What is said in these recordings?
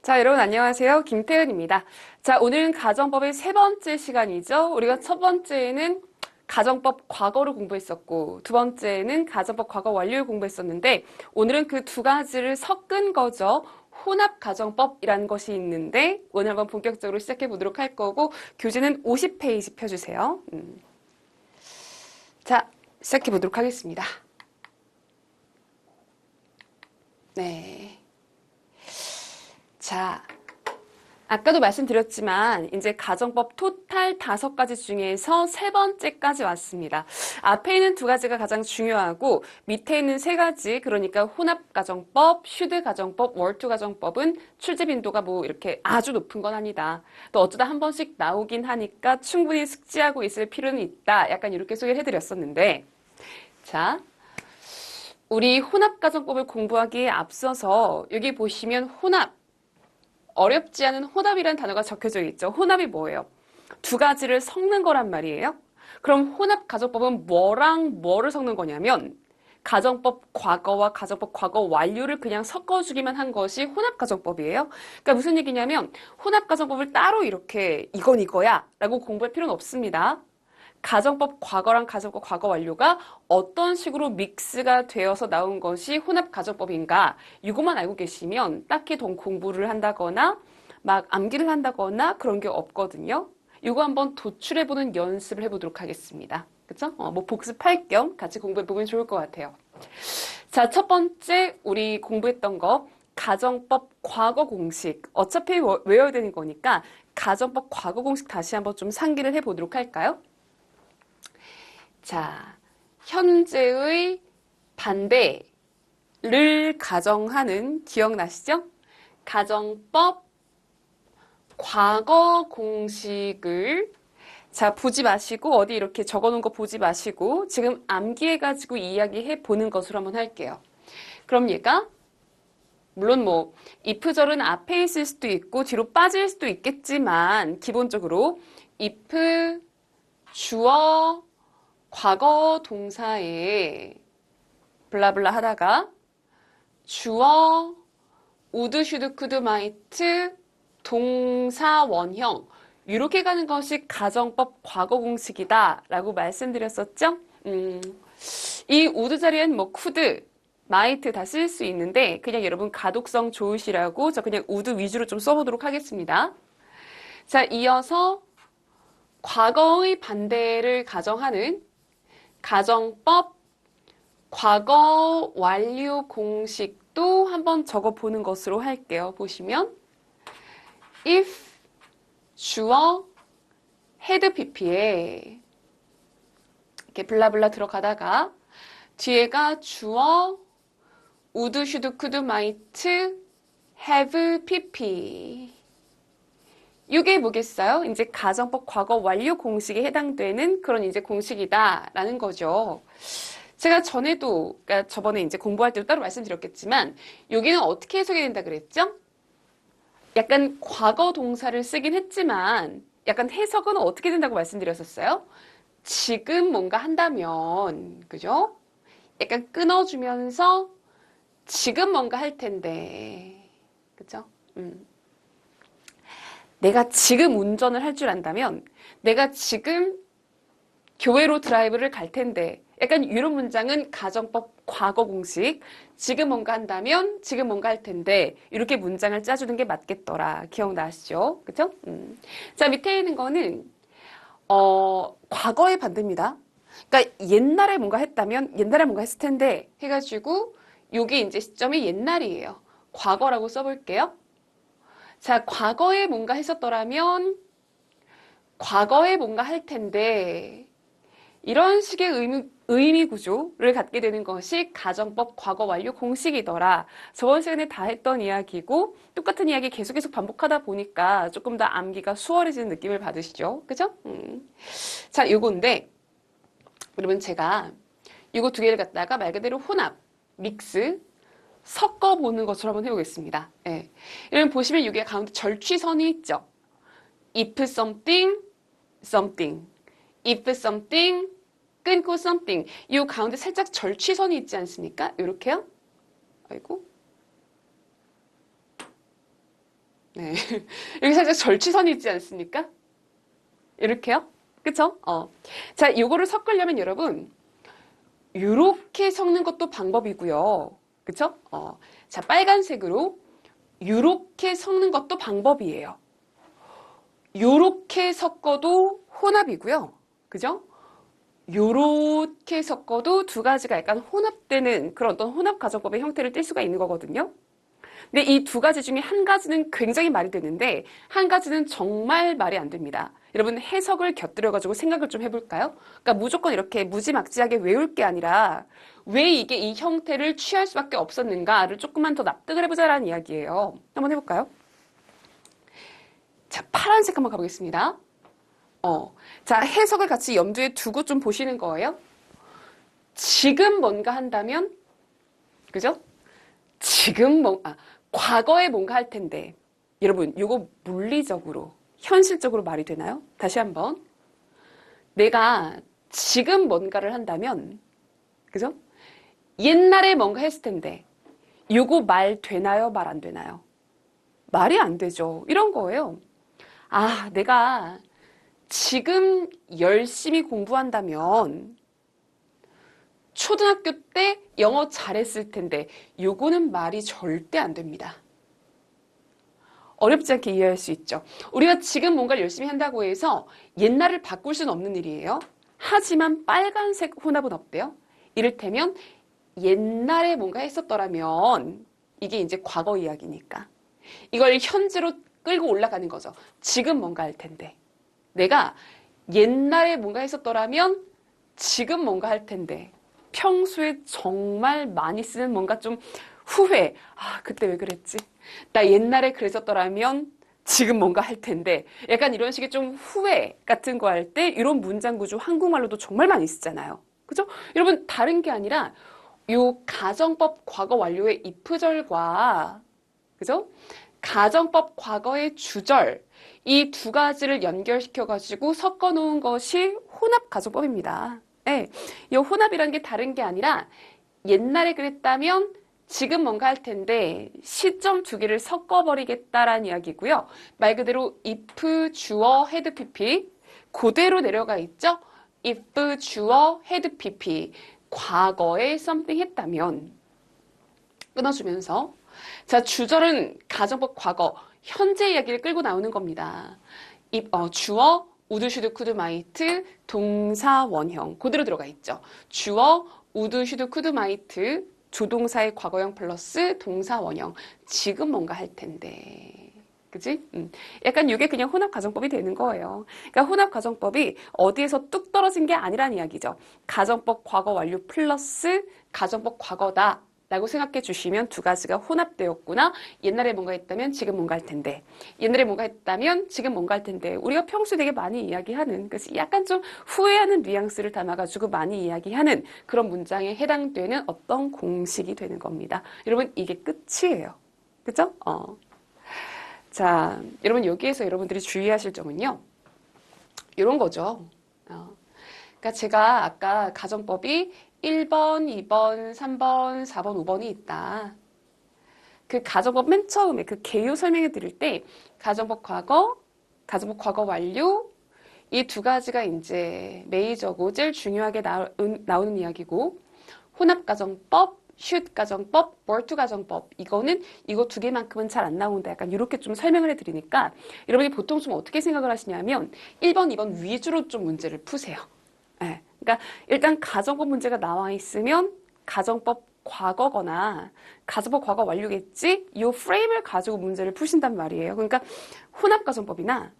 자, 여러분 안녕하세요. 김태은입니다. 자, 오늘은 가정법의 세 번째 시간이죠. 우리가 첫 번째에는 가정법 과거를 공부했었고, 두 번째에는 가정법 과거 완료를 공부했었는데, 오늘은 그 두 가지를 섞은 거죠. 혼합 가정법이라는 것이 있는데, 오늘 한번 본격적으로 시작해 보도록 할 거고, 교재는 50페이지 펴주세요. 자, 시작해 보도록 하겠습니다. 네. 자, 아까도 말씀드렸지만 이제 가정법 토탈 5가지 중에서 세 번째까지 왔습니다. 앞에 있는 두 가지가 가장 중요하고 밑에 있는 세 가지, 그러니까 혼합가정법, 휴드가정법, 월투가정법은 출제 빈도가 뭐 이렇게 아주 높은 건 아니다. 또 어쩌다 한 번씩 나오긴 하니까 충분히 숙지하고 있을 필요는 있다. 약간 이렇게 소개를 해드렸었는데, 자, 우리 혼합가정법을 공부하기에 앞서서 여기 보시면 혼합, 어렵지 않은 혼합이라는 단어가 적혀져 있죠. 혼합이 뭐예요? 두 가지를 섞는 거란 말이에요. 그럼 혼합 가정법은 뭐랑 뭐를 섞는 거냐면 가정법 과거와 가정법 과거 완료를 그냥 섞어주기만 한 것이 혼합 가정법이에요. 그러니까 무슨 얘기냐면 혼합 가정법을 따로 이렇게 이건 이거야 라고 공부할 필요는 없습니다. 가정법 과거랑 가정법 과거 완료가 어떤 식으로 믹스가 되어서 나온 것이 혼합 가정법인가, 이것만 알고 계시면 딱히 더 공부를 한다거나 막 암기를 한다거나 그런 게 없거든요. 이거 한번 도출해보는 연습을 해보도록 하겠습니다. 그쵸? 뭐 복습할 겸 같이 공부해보면 좋을 것 같아요. 자, 첫 번째 우리 공부했던 거 가정법 과거 공식. 어차피 외워야 되는 거니까 가정법 과거 공식 다시 한번 좀 상기를 해보도록 할까요? 자, 현재의 반대를 가정하는, 기억나시죠? 가정법 과거 공식을, 자, 보지 마시고 어디 이렇게 적어놓은 거 보지 마시고 지금 암기해가지고 이야기해 보는 것으로 한번 할게요. 그럼 얘가 물론 뭐 if절은 앞에 있을 수도 있고 뒤로 빠질 수도 있겠지만 기본적으로 if 주어 과거 동사에 블라블라 하다가 주어 우드 슈드 쿠드 마이트 동사 원형 이렇게 가는 것이 가정법 과거 공식이다 라고 말씀드렸었죠. 이 우드 자리엔 뭐 쿠드 마이트 다 쓸 수 있는데 그냥 여러분 가독성 좋으시라고 저 그냥 우드 위주로 좀 써보도록 하겠습니다. 자, 이어서 과거의 반대를 가정하는 가정법 과거 완료 공식도 한번 적어보는 것으로 할게요. 보시면 if 주어 had pp에 이렇게 블라블라 들어가다가 뒤에가 주어 would, should, could, might, have pp. 이게 뭐겠어요? 이제 가정법 과거 완료 공식에 해당되는 그런 이제 공식이다라는 거죠. 제가 전에도, 그러니까 저번에 이제 공부할 때도 따로 말씀드렸겠지만, 여기는 어떻게 해석이 된다 그랬죠? 약간 과거 동사를 쓰긴 했지만, 약간 해석은 어떻게 된다고 말씀드렸었어요? 지금 뭔가 한다면, 그죠? 약간 끊어주면서 지금 뭔가 할 텐데, 그죠? 내가 지금 운전을 할 줄 안다면 내가 지금 교회로 드라이브를 갈 텐데 약간 이런 문장은 가정법 과거 공식 지금 뭔가 한다면 지금 뭔가 할 텐데 이렇게 문장을 짜주는 게 맞겠더라. 기억나시죠? 그쵸? 자, 밑에 있는 거는 과거의 반대입니다. 그러니까 옛날에 뭔가 했다면 옛날에 뭔가 했을 텐데 해가지고 여기 이제 시점이 옛날이에요. 과거라고 써볼게요. 자, 과거에 뭔가 했었더라면 과거에 뭔가 할 텐데 이런 식의 의미 구조를 갖게 되는 것이 가정법 과거 완료 공식이더라. 저번 시간에 다 했던 이야기고 똑같은 이야기 계속 반복하다 보니까 조금 더 암기가 수월해지는 느낌을 받으시죠? 그죠? 자, 요건데 그러면 제가 요거 두 개를 갖다가 말 그대로 혼합, 믹스 섞어보는 것처럼 한번 해보겠습니다. 예. 여러분 보시면 여기 가운데 절취선이 있죠. if something, something. if something, 끊고 something. 이 가운데 살짝 절취선이 있지 않습니까? 이렇게요. 아이고. 네. 여기 살짝 절취선이 있지 않습니까? 이렇게요? 그쵸? 자, 요거를 섞으려면 여러분, 요렇게 섞는 것도 방법이고요. 그쵸? 자, 빨간색으로 요렇게 섞는 것도 방법이에요. 요렇게 섞어도 혼합이고요. 그죠? 요렇게 섞어도 두 가지가 약간 혼합되는 그런 어떤 혼합 가정법의 형태를 띌 수가 있는 거거든요. 근데 이 두 가지 중에 한 가지는 굉장히 말이 되는데 한 가지는 정말 말이 안 됩니다. 여러분 해석을 곁들여가지고 생각을 좀 해볼까요? 그러니까 무조건 이렇게 무지막지하게 외울 게 아니라 왜 이게 이 형태를 취할 수밖에 없었는가를 조금만 더 납득을 해보자라는 이야기예요. 한번 해볼까요? 자, 파란색 한번 가보겠습니다. 자, 해석을 같이 염두에 두고 좀 보시는 거예요. 지금 뭔가 한다면, 그죠? 과거에 뭔가 할 텐데. 여러분, 이거 물리적으로, 현실적으로 말이 되나요? 다시 한번. 내가 지금 뭔가를 한다면, 그죠? 옛날에 뭔가 했을 텐데, 요거 말 되나요? 말 안 되나요? 말이 안 되죠. 이런 거예요. 아, 내가 지금 열심히 공부한다면 초등학교 때 영어 잘했을 텐데 요거는 말이 절대 안 됩니다. 어렵지 않게 이해할 수 있죠. 우리가 지금 뭔가를 열심히 한다고 해서 옛날을 바꿀 수는 없는 일이에요. 하지만 빨간색 혼합은 어때요? 이를테면 옛날에 뭔가 했었더라면 이게 이제 과거 이야기니까 이걸 현재로 끌고 올라가는 거죠. 지금 뭔가 할 텐데. 내가 옛날에 뭔가 했었더라면 지금 뭔가 할 텐데 평소에 정말 많이 쓰는 뭔가 좀 후회. 아, 그때 왜 그랬지? 나 옛날에 그랬었더라면 지금 뭔가 할 텐데 약간 이런 식의 좀 후회 같은 거 할 때 이런 문장 구조 한국말로도 정말 많이 쓰잖아요. 그죠? 여러분 다른 게 아니라 요 가정법 과거 완료의 if절과 그죠? 가정법 과거의 주절 이 두 가지를 연결시켜가지고 섞어 놓은 것이 혼합 가정법입니다. 네, 이 혼합이라는 게 다른 게 아니라 옛날에 그랬다면 지금 뭔가 할 텐데 시점 두 개를 섞어버리겠다라는 이야기고요. 말 그대로 if 주어 had pp 그대로 내려가 있죠. if 주어 had pp 과거에 something 했다면 끊어주면서 자, 주절은 가정법 과거, 현재 이야기를 끌고 나오는 겁니다. 주어, 우드, 슈드, 쿠드, 마이트, 동사, 원형. 그대로 들어가 있죠. 주어, 우드, 슈드, 쿠드, 마이트, 조동사의 과거형 플러스 동사, 원형. 지금 뭔가 할 텐데. 그지? 약간 이게 그냥 혼합 가정법이 되는 거예요. 그러니까 혼합 가정법이 어디에서 뚝 떨어진 게 아니란 이야기죠. 가정법 과거 완료 플러스 가정법 과거다. 라고 생각해 주시면 두 가지가 혼합되었구나. 옛날에 뭔가 했다면 지금 뭔가 할 텐데. 옛날에 뭔가 했다면 지금 뭔가 할 텐데. 우리가 평소에 되게 많이 이야기하는, 그래서 약간 좀 후회하는 뉘앙스를 담아가지고 많이 이야기하는 그런 문장에 해당되는 어떤 공식이 되는 겁니다. 여러분, 이게 끝이에요. 그죠? 자, 여러분, 여기에서 여러분들이 주의하실 점은요. 이런 거죠. 그러니까 제가 아까 가정법이 1번, 2번, 3번, 4번, 5번이 있다. 그 가정법 맨 처음에 그 개요 설명해 드릴 때 가정법 과거 완료 이 두 가지가 이제 메이저고 제일 중요하게 나오는 이야기고 혼합 가정법, 슛 가정법, 월투 가정법 이거는 이거 두 개만큼은 잘 안 나온다. 약간 이렇게 좀 설명을 해드리니까 여러분이 보통 좀 어떻게 생각을 하시냐면 1번, 2번 위주로 좀 문제를 푸세요. 네. 그러니까 일단 가정법 문제가 나와 있으면 가정법 과거거나 가정법 과거 완료겠지? 이 프레임을 가지고 문제를 푸신단 말이에요. 그러니까 혼합 가정법이나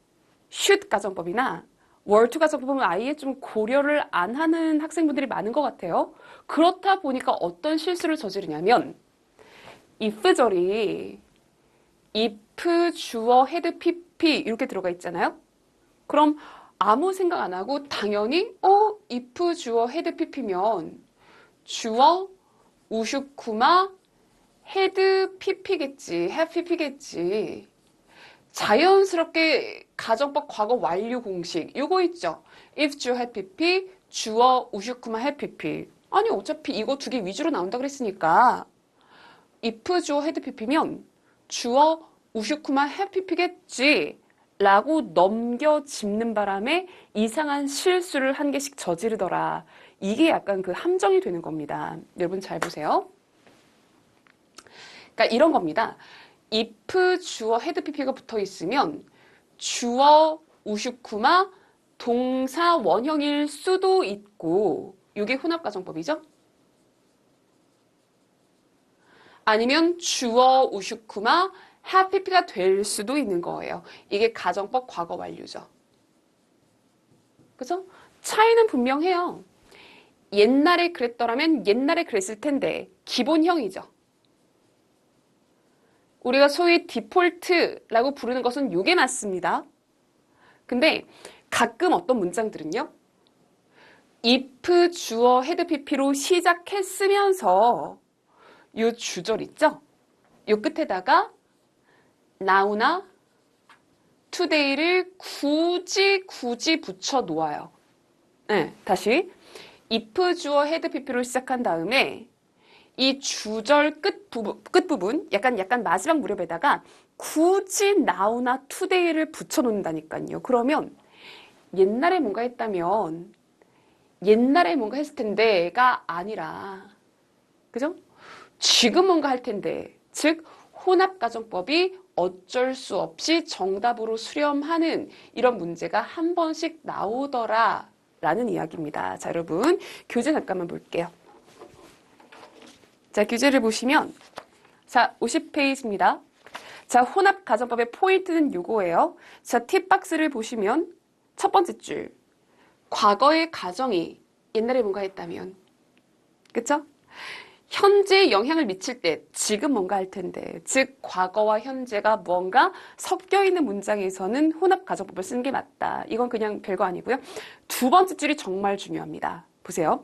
슛 가정법이나 월투 가정법은 아예 좀 고려를 안 하는 학생분들이 많은 것 같아요. 그렇다 보니까 어떤 실수를 저지르냐면 if절이 if 주어 had pp 이렇게 들어가 있잖아요. 그럼 아무 생각 안 하고 당연히 if 주어 had pp면 주어 우슈쿠마 had pp겠지, have pp겠지. 자연스럽게 가정법 과거 완료 공식 이거 있죠. if 주어 had pp, 주어 우슈쿠마 had pp. 아니 어차피 이거 두 개 위주로 나온다 그랬으니까 if 주어 had pp면 주어 우슈쿠마 해피피겠지 라고 넘겨짚는 바람에 이상한 실수를 한 개씩 저지르더라. 이게 약간 그 함정이 되는 겁니다. 여러분 잘 보세요. 그러니까 이런 겁니다. if 주어 헤드 pp가 붙어 있으면 주어 우슈쿠마 동사 원형일 수도 있고, 이게 혼합가정법이죠. 아니면 주어 우슈쿠마 해피피가 될 수도 있는 거예요. 이게 가정법 과거 완료죠. 그죠? 차이는 분명해요. 옛날에 그랬더라면 옛날에 그랬을 텐데 기본형이죠. 우리가 소위 디폴트라고 부르는 것은 이게 맞습니다. 근데 가끔 어떤 문장들은요. if 주어 헤드 pp로 시작했으면서 요 주절 있죠? 요 끝에다가 now나 today를 굳이 붙여 놓아요. 네, 다시 if 주어 헤드 pp로 시작한 다음에 이 주절 끝부분 약간 마지막 무렵에다가 굳이 now나 today를 붙여 놓는다니까요. 그러면 옛날에 뭔가 했다면 옛날에 뭔가 했을 텐데가 아니라, 그죠? 지금 뭔가 할 텐데, 즉 혼합가정법이 어쩔 수 없이 정답으로 수렴하는 이런 문제가 한 번씩 나오더라 라는 이야기입니다. 자, 여러분 교재 잠깐만 볼게요. 자, 교재를 보시면 자, 50페이지입니다. 자, 혼합가정법의 포인트는 요거예요. 자, 팁박스를 보시면 첫 번째 줄, 과거의 가정이 옛날에 뭔가 했다면, 그쵸? 현재에 영향을 미칠 때 지금 뭔가 할 텐데, 즉 과거와 현재가 뭔가 섞여 있는 문장에서는 혼합가정법을 쓰는 게 맞다. 이건 그냥 별거 아니고요. 두 번째 줄이 정말 중요합니다. 보세요.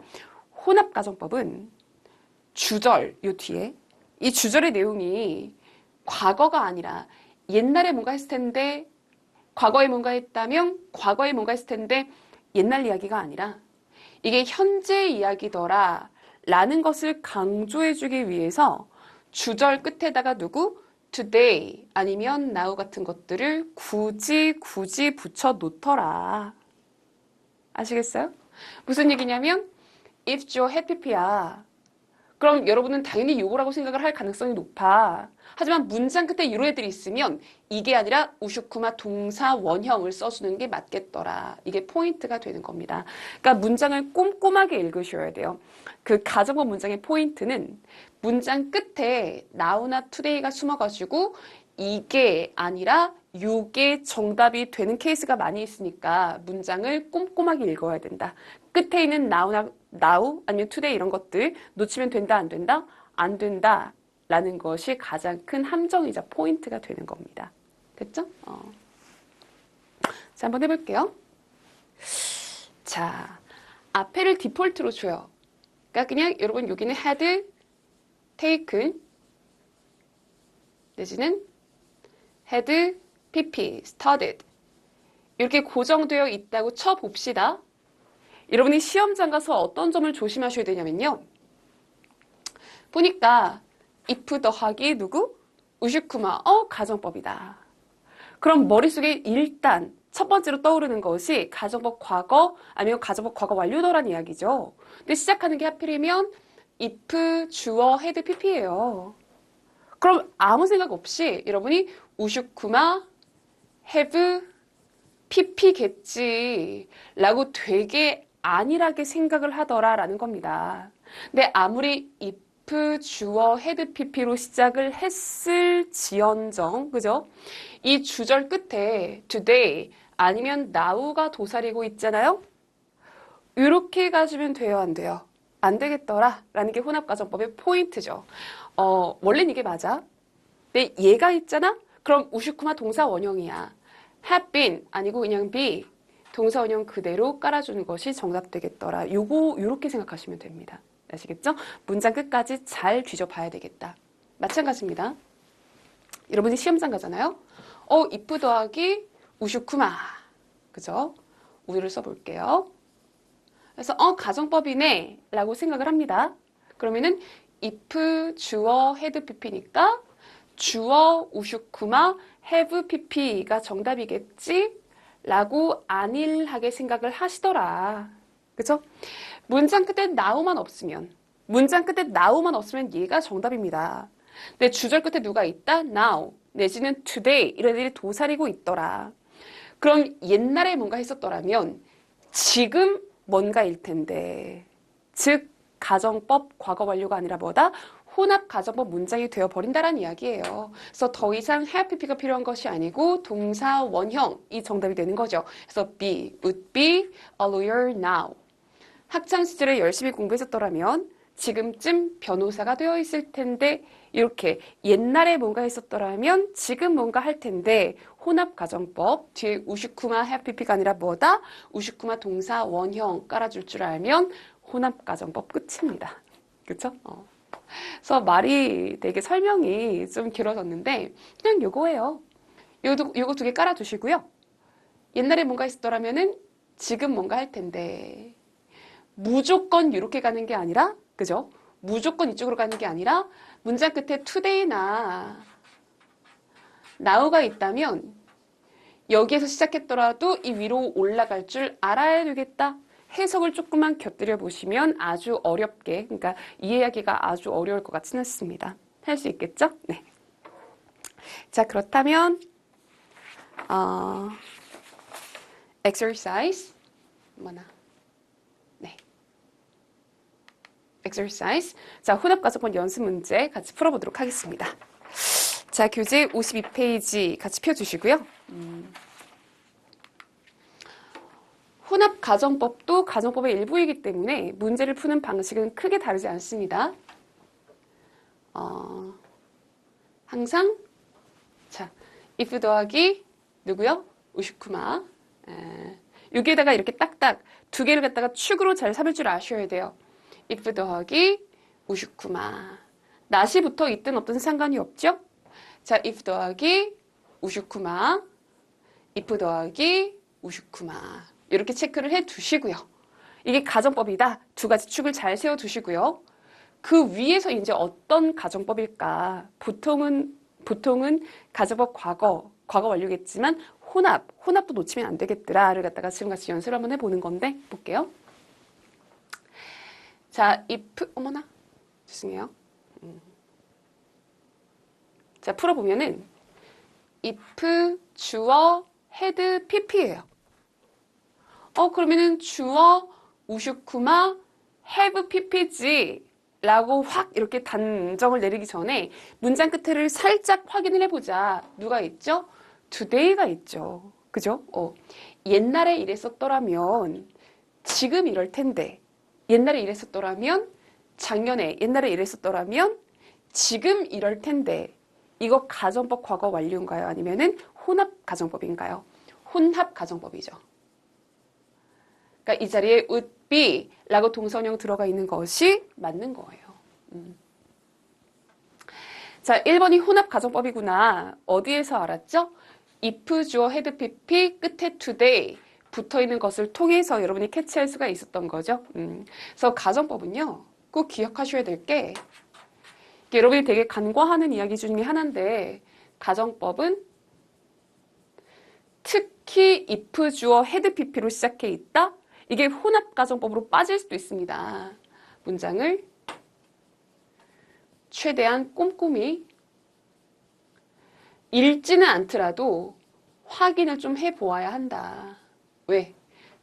혼합가정법은 주절, 요 뒤에 이 주절의 내용이 과거가 아니라 옛날에 뭔가 했을 텐데, 과거에 뭔가 했다면 과거에 뭔가 했을 텐데 옛날 이야기가 아니라 이게 현재 이야기더라 라는 것을 강조해주기 위해서 주절 끝에다가 누구? today 아니면 now 같은 것들을 굳이 붙여 놓더라. 아시겠어요? 무슨 얘기냐면 if 주어 해피피야. 그럼 여러분은 당연히 요거라고 생각을 할 가능성이 높아. 하지만 문장 끝에 이런 애들이 있으면 이게 아니라 우슈쿠마 동사 원형을 써주는 게 맞겠더라. 이게 포인트가 되는 겁니다. 그러니까 문장을 꼼꼼하게 읽으셔야 돼요. 그 가정법 문장의 포인트는 문장 끝에 now나 today가 숨어가지고 이게 아니라 요게 정답이 되는 케이스가 많이 있으니까 문장을 꼼꼼하게 읽어야 된다. 끝에 있는 now 아니면 today 이런 것들 놓치면 된다, 안 된다? 안 된다 라는 것이 가장 큰 함정이자 포인트가 되는 겁니다. 됐죠? 자, 한번 해볼게요. 자, 앞에를 디폴트로 줘요. 그러니까 그냥 여러분 여기는 had, taken 내지는 had, pp, studied 이렇게 고정되어 있다고 쳐봅시다. 여러분이 시험장 가서 어떤 점을 조심하셔야 되냐면요. 보니까 if 더하기 누구? 우슈쿠마, 가정법이다. 그럼 머릿속에 일단 첫 번째로 떠오르는 것이 가정법 과거 아니면 가정법 과거 완료도란 이야기죠. 근데 시작하는 게 하필이면 if 주어 had pp예요. 그럼 아무 생각 없이 여러분이 우슈쿠마 have pp겠지 라고 되게 안일하게 생각을 하더라라는 겁니다. 근데 아무리 if 주어 had pp로 시작을 했을지언정, 그죠? 이 주절 끝에 today 아니면 now가 도사리고 있잖아요? 이렇게 가시면 돼요, 안 돼요? 안 되겠더라 라는 게 혼합가정법의 포인트죠. 원래는 이게 맞아. 근데 얘가 있잖아? 그럼 우슈쿠마 동사 원형이야. have been 아니고 그냥 be 동사 원형 그대로 깔아주는 것이 정답 되겠더라. 요렇게 생각하시면 됩니다. 아시겠죠? 문장 끝까지 잘 뒤져봐야 되겠다. 마찬가지입니다. 여러분이 시험장 가잖아요? if 더하기 우슈쿠마. 그죠? 우유를 써볼게요. 그래서 가정법이네 라고 생각을 합니다. 그러면은 if 주어 had pp니까 주어 우슈쿠마 have pp가 정답이겠지? 라고 안일하게 생각을 하시더라. 그쵸? 문장 끝에 now만 없으면 얘가 정답입니다. 근데 주절 끝에 누가 있다? now 내지는 today 이런 일이 도사리고 있더라. 그럼 옛날에 뭔가 했었더라면 지금 뭔가일 텐데. 즉 가정법 과거 완료가 아니라 뭐다? 혼합 가정법 문장이 되어버린다라는 이야기예요. 그래서 더 이상 have pp가 필요한 것이 아니고 동사 원형이 정답이 되는 거죠. 그래서 be, would be a lawyer now. 학창시절에 열심히 공부했었더라면 지금쯤 변호사가 되어 있을 텐데 이렇게 옛날에 뭔가 했었더라면 지금 뭔가 할 텐데 혼합가정법 뒤에 우슈쿠마 have pp가 아니라 뭐다? 우슈쿠마 동사 원형 깔아줄 줄 알면 혼합가정법 끝입니다. 그쵸? 그래서 말이 되게 설명이 좀 길어졌는데 그냥 요거예요. 요거 두 개 깔아두시고요. 옛날에 뭔가 했었더라면은 지금 뭔가 할 텐데 무조건 이렇게 가는 게 아니라 그죠? 무조건 이쪽으로 가는 게 아니라 문장 끝에 today나 now가 있다면 여기에서 시작했더라도 이 위로 올라갈 줄 알아야 되겠다. 해석을 조금만 곁들여 보시면 아주 어렵게, 그러니까 이해하기가 아주 어려울 것 같지는 않습니다. 할 수 있겠죠? 네. 자, 그렇다면 exercise 뭐나 exercise. 자, 혼합가정법 연습 문제 같이 풀어보도록 하겠습니다. 자, 교재 52페이지 같이 펴주시고요. 혼합가정법도 가정법의 일부이기 때문에 문제를 푸는 방식은 크게 다르지 않습니다. 항상 자, if 더하기 누구요? 우슈쿠마. 여기에다가 이렇게 딱딱 두 개를 갖다가 축으로 잘 삼을 줄 아셔야 돼요. if 더하기 우슈쿠마. 낫이 붙어 있든 없든 상관이 없죠? 자, if 더하기 우슈쿠마. if 더하기 우슈쿠마. 이렇게 체크를 해 두시고요. 이게 가정법이다. 두 가지 축을 잘 세워 두시고요. 그 위에서 이제 어떤 가정법일까? 보통은 가정법 과거 완료겠지만 혼합도 놓치면 안 되겠더라를 갖다가 지금 같이 연습을 한번 해보는 건데 볼게요. 자, if 어머나 죄송해요. 자, 풀어보면은 if 주어 had pp예요. 그러면은 주어 우슈쿠마 have pp지 라고 확 이렇게 단정을 내리기 전에 문장 끝을 살짝 확인을 해보자. 누가 있죠? today가 있죠. 그죠? 옛날에 이랬었더라면 지금 이럴 텐데 옛날에 이랬었더라면 작년에 옛날에 이랬었더라면 지금 이럴 텐데 이거 가정법 과거 완료인가요? 아니면은 혼합 가정법인가요? 혼합 가정법이죠. 그러니까 이 자리에 would be 라고 동사원형 들어가 있는 것이 맞는 거예요. 자, 1번이 혼합 가정법이구나. 어디에서 알았죠? if 주어 had pp 끝에 today 붙어 있는 것을 통해서 여러분이 캐치할 수가 있었던 거죠. 그래서 가정법은요, 꼭 기억하셔야 될 게 여러분이 되게 간과하는 이야기 중에 하나인데 가정법은 특히 if 주어 had pp로 시작해 있다? 이게 혼합 가정법으로 빠질 수도 있습니다. 문장을 최대한 꼼꼼히 읽지는 않더라도 확인을 좀 해보아야 한다. 왜?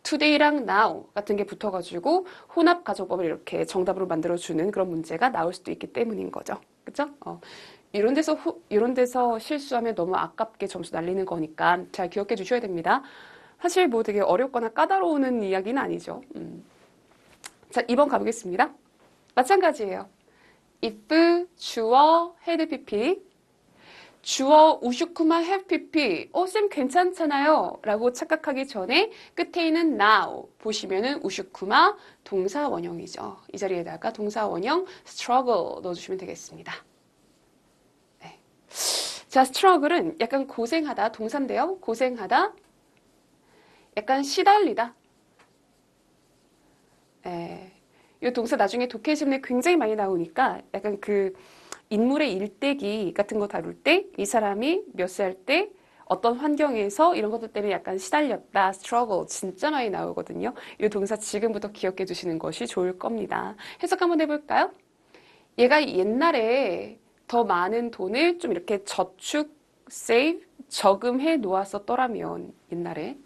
today랑 now 같은 게 붙어가지고 혼합 가정법을 이렇게 정답으로 만들어주는 그런 문제가 나올 수도 있기 때문인 거죠. 그쵸? 이런 데서 실수하면 너무 아깝게 점수 날리는 거니까 잘 기억해 주셔야 됩니다. 사실 뭐 되게 어렵거나 까다로운 이야기는 아니죠. 자, 2번 가보겠습니다. 마찬가지예요. if 주어 had pp 주어 우슈쿠마 have pp 쌤 괜찮잖아요 라고 착각하기 전에 끝에 있는 now 보시면은 우슈쿠마 동사 원형이죠. 이 자리에다가 동사 원형 struggle 넣어주시면 되겠습니다. 네. 자, struggle은 약간 고생하다 동사인데요. 고생하다 약간 시달리다. 이 동사 나중에 독해 시험에 굉장히 많이 나오니까 약간 그 인물의 일대기 같은 거 다룰 때 이 사람이 몇 살 때 어떤 환경에서 이런 것들 때문에 약간 시달렸다, struggle 진짜 많이 나오거든요. 이 동사 지금부터 기억해 두시는 것이 좋을 겁니다. 해석 한번 해볼까요? 얘가 옛날에 더 많은 돈을 좀 이렇게 저축, save, 저금해 놓았었더라면 옛날에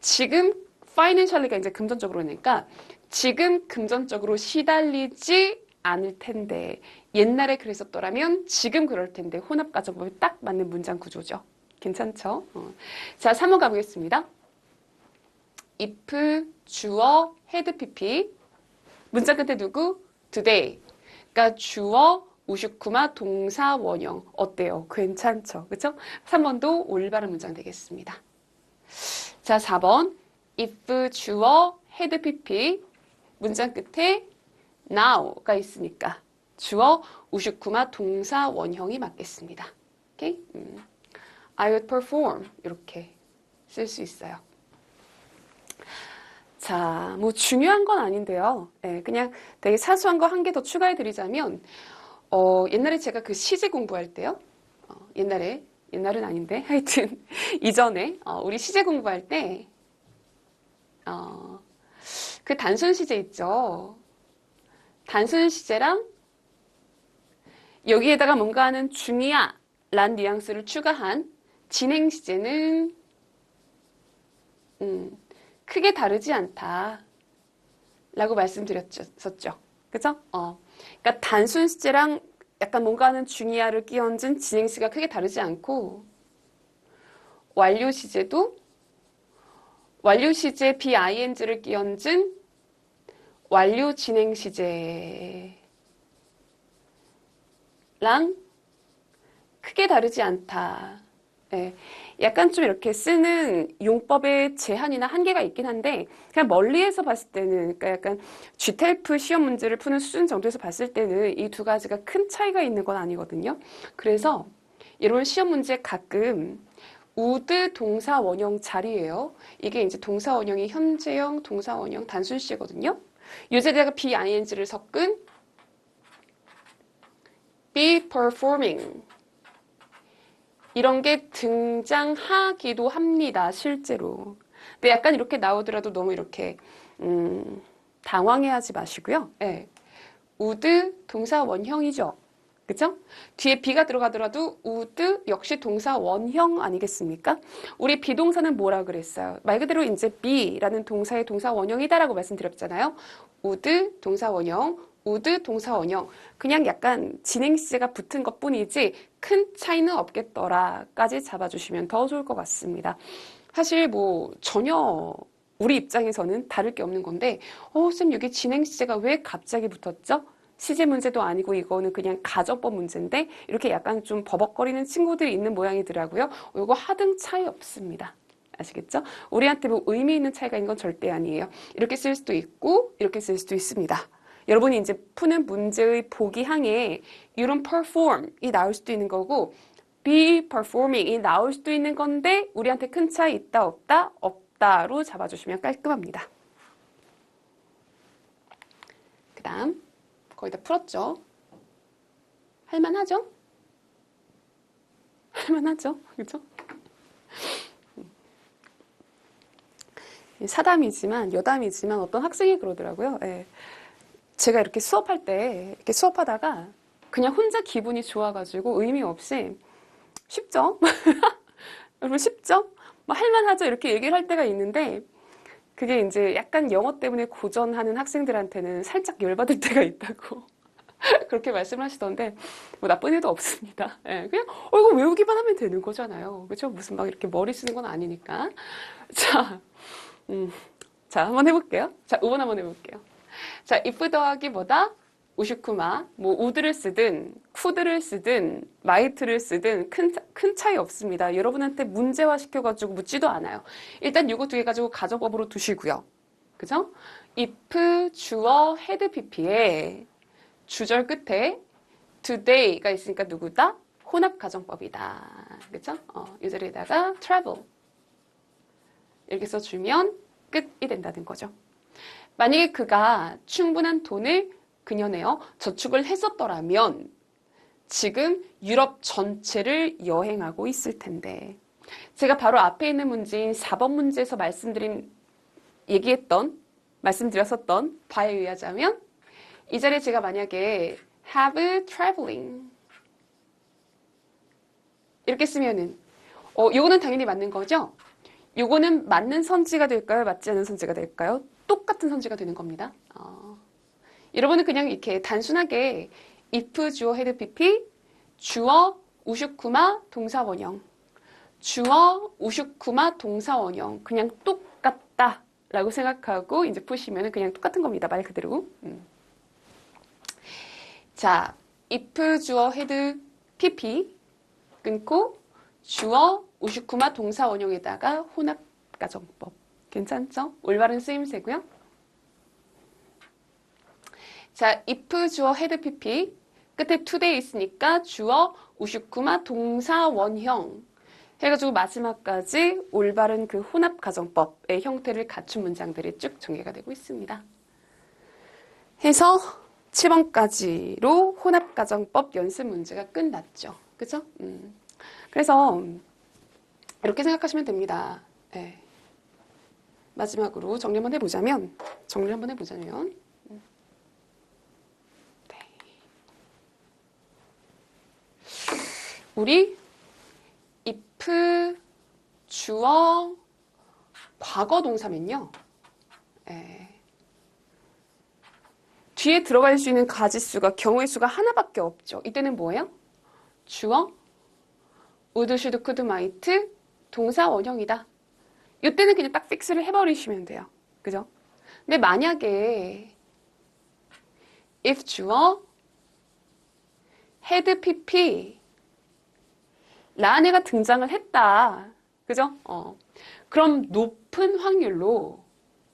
지금 financially가 이제 금전적으로 그러니까 지금 금전적으로 시달리지 않을 텐데 옛날에 그랬었더라면 지금 그럴 텐데 혼합가정법에 딱 맞는 문장 구조죠. 괜찮죠? 자, 3번 가보겠습니다. if, 주어, had PP 문장 끝에 누구? today 그러니까 주어, 우슈쿠마, 동사, 원형 어때요? 괜찮죠? 그쵸? 3번도 올바른 문장 되겠습니다. 자, 4번 if, 주어, had PP 문장 끝에 now가 있으니까 주어, 우슈쿠마, 동사, 원형이 맞겠습니다. 오케이? I would perform 이렇게 쓸 수 있어요. 자, 뭐 중요한 건 아닌데요. 예, 그냥 되게 사소한 거 한 개 더 추가해 드리자면 옛날에 제가 그 시제 공부할 때요. 옛날은 아닌데 하여튼 이전에 우리 시제 공부할 때 그 단순 시제 있죠. 단순 시제랑 여기에다가 뭔가 하는 중이야 란 뉘앙스를 추가한 진행 시제는 크게 다르지 않다 라고 말씀드렸었죠. 그죠? 그러니까 단순 시제랑 약간 뭔가 하는 중이야를 끼얹은 진행 시제가 크게 다르지 않고 완료 시제도 완료 시제 BING를 끼얹은 완료 진행 시제랑 크게 다르지 않다. 예, 약간 좀 이렇게 쓰는 용법의 제한이나 한계가 있긴 한데 그냥 멀리에서 봤을 때는 그러니까 약간 GTELF 시험 문제를 푸는 수준 정도에서 봤을 때는 이 두 가지가 큰 차이가 있는 건 아니거든요. 그래서 이런 시험 문제 가끔 would 동사 원형 자리예요. 이게 이제 동사 원형이 현재형, 동사 원형 단순 시제거든요. 요새다가 BING를 섞은 be performing 이런 게 등장하기도 합니다. 실제로. 근데 약간 이렇게 나오더라도 너무 이렇게 당황해하지 마시고요. 예. would 동사 원형이죠. 그죠? 뒤에 be가 들어가더라도 would 역시 동사 원형 아니겠습니까? 우리 비동사는 뭐라 그랬어요? 말 그대로 이제 be라는 동사의 동사 원형이다라고 말씀드렸잖아요. would 동사 원형, would 동사 원형. 그냥 약간 진행 시제가 붙은 것 뿐이지 큰 차이는 없겠더라까지 잡아주시면 더 좋을 것 같습니다. 사실 뭐 전혀 우리 입장에서는 다를 게 없는 건데 쌤 여기 진행 시제가 왜 갑자기 붙었죠? 시제 문제도 아니고 이거는 그냥 가정법 문제인데 이렇게 약간 좀 버벅거리는 친구들이 있는 모양이더라고요. 이거 하등 차이 없습니다. 아시겠죠? 우리한테 뭐 의미 있는 차이가 있는 건 절대 아니에요. 이렇게 쓸 수도 있고 이렇게 쓸 수도 있습니다. 여러분이 이제 푸는 문제의 보기 항에 이런 perform이 나올 수도 있는 거고 be performing이 나올 수도 있는 건데 우리한테 큰 차이 있다 없다? 없다로 잡아주시면 깔끔합니다. 그 다음 거의 다 풀었죠? 할만하죠? 할만하죠? 그죠? 사담이지만 여담이지만 어떤 학생이 그러더라고요. 예. 제가 이렇게 수업할 때 이렇게 수업하다가 그냥 혼자 기분이 좋아가지고 의미 없이 쉽죠? 여러분 쉽죠? 뭐 할만하죠? 이렇게 얘기를 할 때가 있는데 그게 이제 약간 영어 때문에 고전하는 학생들한테는 살짝 열받을 때가 있다고 그렇게 말씀하시던데 뭐 나쁜 일도 없습니다. 예, 그냥 이거 외우기만 하면 되는 거잖아요. 그렇죠? 무슨 막 이렇게 머리 쓰는 건 아니니까. 자, 자 한번 해볼게요. 자, 5번 한번 해볼게요. 자, if 더하기 뭐다? 우슈쿠마, 뭐 우드를 쓰든 쿠드를 쓰든 마이트를 쓰든 큰 차이 없습니다. 여러분한테 문제화 시켜가지고 묻지도 않아요. 일단 요거 두 개 가지고 가정법으로 두시고요. 그죠? if 주어 had pp에 주절 끝에 today가 있으니까 누구다? 혼합 가정법이다. 그죠? 이 자리에다가 travel 이렇게 써주면 끝이 된다는 거죠. 만약에 그가 충분한 돈을 그녀네요. 저축을 했었더라면 지금 유럽 전체를 여행하고 있을 텐데. 제가 바로 앞에 있는 문제인 4번 문제에서 말씀드렸었던 바에 의하자면 이 자리에 제가 만약에 have traveling 이렇게 쓰면은 요거는 당연히 맞는 거죠? 요거는 맞는 선지가 될까요? 맞지 않는 선지가 될까요? 똑같은 선지가 되는 겁니다. 여러분은 그냥 이렇게 단순하게 if 주어 헤드 PP 주어 우슈쿠마 동사 원형 주어 우슈쿠마 동사 원형 그냥 똑같다 라고 생각하고 이제 푸시면 그냥 똑같은 겁니다. 말 그대로. 자, if 주어 헤드 PP 끊고 주어 우슈쿠마 동사 원형에다가 혼합 가정법. 괜찮죠? 올바른 쓰임새고요. 자, if 주어 헤드 PP 끝에 today 있으니까 주어 우슈쿠마 동사 원형 해가지고 마지막까지 올바른 그 혼합 가정법의 형태를 갖춘 문장들이 쭉 전개가 되고 있습니다. 해서 7번까지로 혼합 가정법 연습 문제가 끝났죠. 그죠? 그래서 이렇게 생각하시면 됩니다. 네. 마지막으로 정리 한번 해보자면 네. 우리 if 주어 과거 동사면요. 뒤에 들어갈 수 있는 가지수가 경우의 수가 하나밖에 없죠. 이때는 뭐예요? 주어 would, should, could, might 동사 원형이다. 이때는 그냥 딱 픽스를 해버리시면 돼요. 그죠? 근데 만약에 if 주어 had PP 라는 애가 등장을 했다. 그죠? 그럼 높은 확률로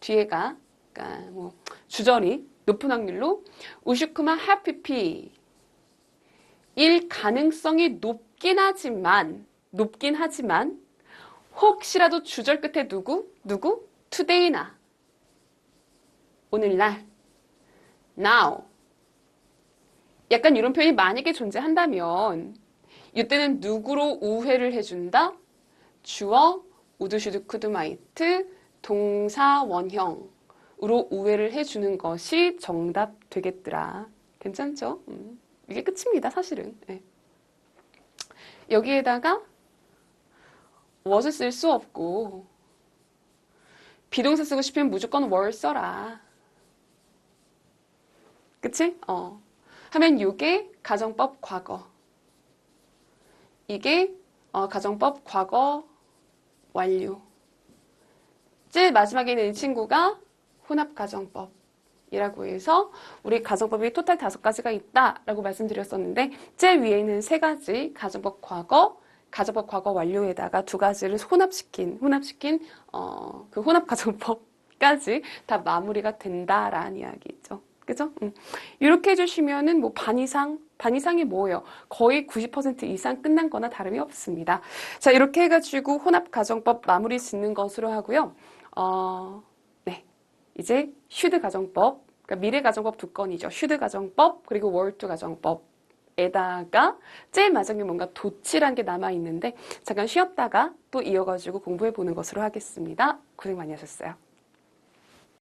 뒤에가 그러니까 뭐 주절이 높은 확률로 우슈쿠마 하피피 일 가능성이 높긴 하지만 혹시라도 주절 끝에 누구? today나 오늘날 now 약간 이런 표현이 만약에 존재한다면 이때는 누구로 우회를 해준다? 주어 would, should, could, might 동사 원형으로 우회를 해주는 것이 정답 되겠더라. 괜찮죠? 이게 끝입니다, 사실은. 네. 여기에다가 was을 쓸 수 없고 비동사 쓰고 싶으면 무조건 were 써라. 그치? 하면 이게 가정법 과거. 이게 가정법 과거 완료. 제일 마지막에 있는 이 친구가 혼합 가정법이라고 해서 우리 가정법이 토탈 5가지가 있다라고 말씀드렸었는데 제일 위에 있는 3가지 가정법 과거 완료에다가 2가지를 혼합시킨 그 혼합 가정법까지 다 마무리가 된다라는 이야기죠. 그죠? 이렇게 해주시면은 뭐 반 이상이 뭐예요? 거의 90% 이상 끝난 거나 다름이 없습니다. 자, 이렇게 해가지고 혼합 가정법 마무리 짓는 것으로 하고요. 네. 이제 슈드 가정법, 그러니까 미래 가정법 2건이죠. 슈드 가정법, 그리고 월투 가정법에다가 제일 마지막에 뭔가 도치란 게 남아있는데 잠깐 쉬었다가 또 이어가지고 공부해 보는 것으로 하겠습니다. 고생 많이 하셨어요.